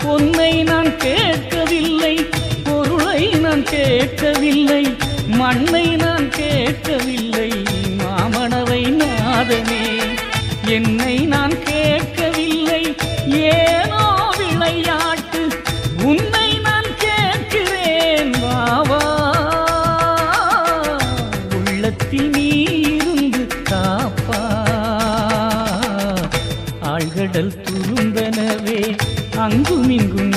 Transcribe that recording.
பொன்னை நான் கேட்கவில்லை, பொருளை நான் கேட்கவில்லை, மண்ணை நான் கேட்கவில்லை, மாமணவை நாதனே என்னை நான் கேட்கவில்லை. ஏனோ விளையாட்டு உன்னை நான் கேட்கிறேன், வாவா உள்ளத்தில் நீ இருந்து காப்பா. ஆழ்கடல் துரும்பனவே அங்குமிங்கும்